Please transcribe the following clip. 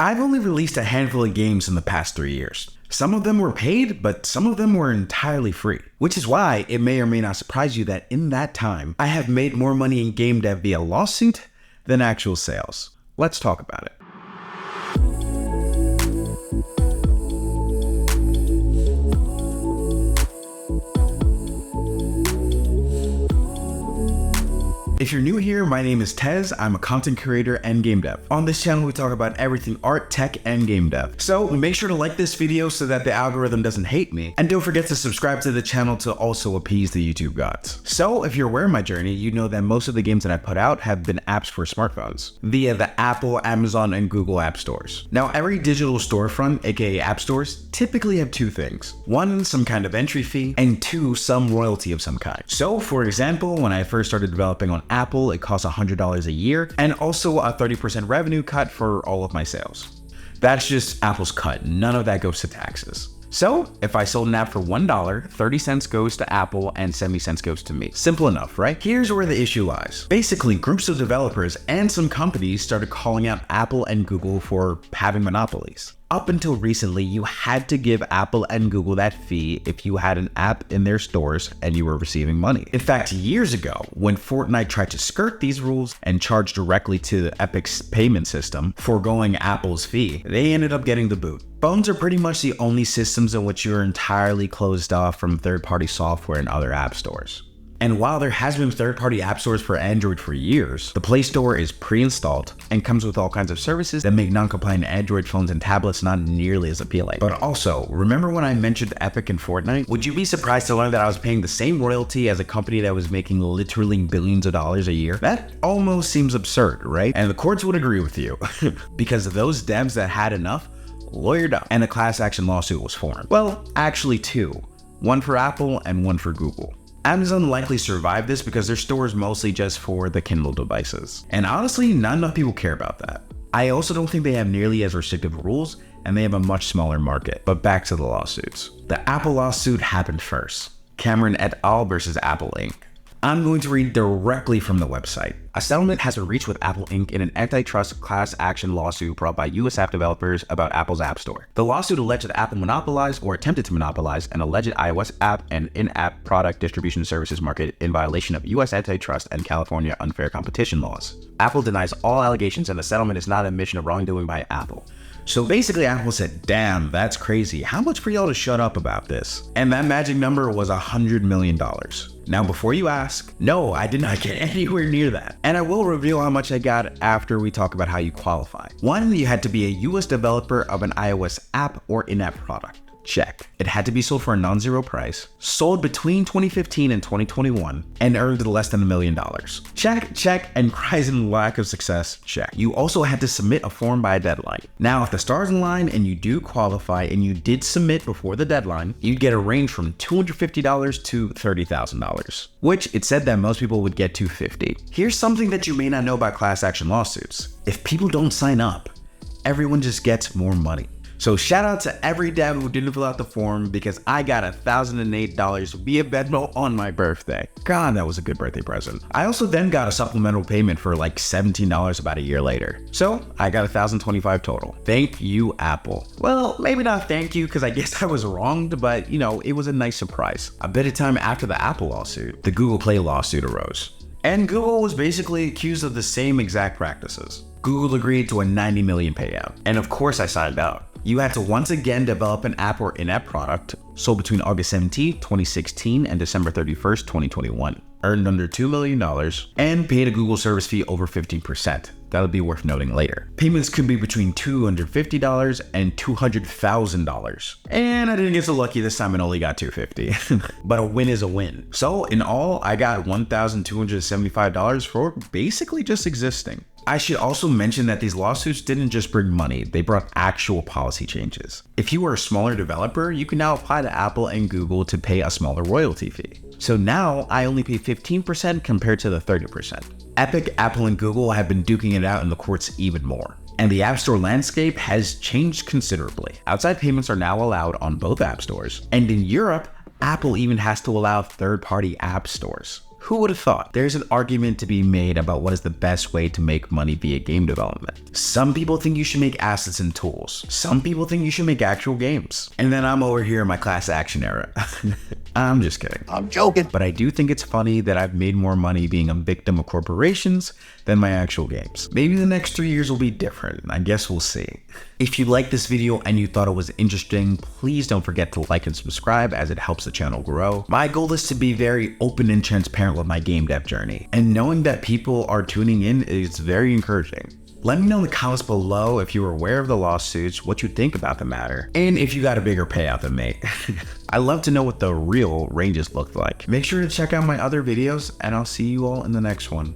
I've only released a handful of games in the past 3 years. Some of them were paid, but some of them were entirely free. Which is why it may or may not surprise you that in that time, I have made more money in Gamedev Via Lawsuit than actual sales. Let's talk about it. If you're new here, my name is Tez. I'm a content creator and game dev. On this channel, we talk about everything art, tech, and game dev. So make sure to like this video so that the algorithm doesn't hate me. And don't forget to subscribe to the channel to also appease the YouTube gods. So if you're aware of my journey, you know that most of the games that I put out have been apps for smartphones via the Apple, Amazon, and Google app stores. Now, every digital storefront, aka app stores, typically have two things. One, some kind of entry fee, and two, some royalty of some kind. So for example, when I first started developing on Apple, it costs $100 a year, and also a 30% revenue cut for all of my sales. That's just Apple's cut. None of that goes to taxes. So if I sold an app for $1, 30 cents goes to Apple and 70 cents goes to me. Simple enough, right? Here's where the issue lies. Basically, groups of developers and some companies started calling out Apple and Google for having monopolies. Up until recently, you had to give Apple and Google that fee if you had an app in their stores and you were receiving money. In fact, years ago, when Fortnite tried to skirt these rules and charge directly to the Epic's payment system, foregoing Apple's fee, they ended up getting the boot. Phones are pretty much the only systems in which you're entirely closed off from third-party software and other app stores. And while there has been third-party app stores for Android for years, the Play Store is pre-installed and comes with all kinds of services that make non-compliant Android phones and tablets not nearly as appealing. But also, remember when I mentioned Epic and Fortnite? Would you be surprised to learn that I was paying the same royalty as a company that was making literally billions of dollars a year? That almost seems absurd, right? And the courts would agree with you, because those devs that had enough lawyered up and a class action lawsuit was formed. Well, actually two. One for Apple and one for Google. Amazon likely survived this because their store is mostly just for the Kindle devices. And honestly, not enough people care about that. I also don't think they have nearly as restrictive rules, and they have a much smaller market. But back to the lawsuits. The Apple lawsuit happened first. Cameron et al. Versus Apple Inc. I'm going to read directly from the website. A settlement has been reached with Apple Inc. in an antitrust class action lawsuit brought by US app developers about Apple's App Store. The lawsuit alleged that Apple monopolized or attempted to monopolize an alleged iOS app and in-app product distribution services market in violation of US antitrust and California unfair competition laws. Apple denies all allegations, and the settlement is not an admission of wrongdoing by Apple. So basically Apple said, damn, that's crazy. How much for y'all to shut up about this? And that magic number was $100 million. Now, before you ask, no, I did not get anywhere near that. And I will reveal how much I got after we talk about how you qualify. One, you had to be a US developer of an iOS app or in-app product. Check. It had to be sold for a non-zero price, sold between 2015 and 2021, and earned less than $1 million. Check, check, and cries in lack of success, check. You also had to submit a form by a deadline. Now, if the stars align and you do qualify and you did submit before the deadline, you'd get a range from $250 to $30,000, which it said that most people would get $250. Here's something that you may not know about class action lawsuits. If people don't sign up, everyone just gets more money. So shout out to every dev who didn't fill out the form, because I got $1,008 via Venmo on my birthday. God, that was a good birthday present. I also then got a supplemental payment for like $17 about a year later. So I got $1,025 total. Thank you, Apple. Well, maybe not thank you, because I guess I was wronged, but you know, it was a nice surprise. A bit of time after the Apple lawsuit, the Google Play lawsuit arose. And Google was basically accused of the same exact practices. Google agreed to a $90 million payout. And of course I signed out. You had to once again develop an app or in-app product sold between August 17, 2016 and December 31st, 2021. Earned under $2 million and paid a Google service fee over 15%. That'll be worth noting later. Payments could be between $250 and $200,000. And I didn't get so lucky this time and only got $250. But a win is a win. So in all, I got $1,275 for basically just existing. I should also mention that these lawsuits didn't just bring money, they brought actual policy changes. If you are a smaller developer, you can now apply to Apple and Google to pay a smaller royalty fee. So now I only pay 15% compared to the 30%. Epic, Apple, and Google have been duking it out in the courts even more. And the App Store landscape has changed considerably. Outside payments are now allowed on both app stores. And in Europe, Apple even has to allow third-party app stores. Who would have thought? There's an argument to be made about what is the best way to make money via game development. Some people think you should make assets and tools. Some people think you should make actual games. And then I'm over here in my class action era. I'm just kidding. I'm joking. But I do think it's funny that I've made more money being a victim of corporations than my actual games. Maybe the next 3 years will be different. I guess we'll see. If you liked this video and you thought it was interesting, please don't forget to like and subscribe as it helps the channel grow. My goal is to be very open and transparent with my game dev journey, and knowing that people are tuning in is very encouraging. Let me know in the comments below if you were aware of the lawsuits, what you think about the matter, and if you got a bigger payout than me. I love to know what the real ranges look like. Make sure to check out my other videos, and I'll see you all in the next one.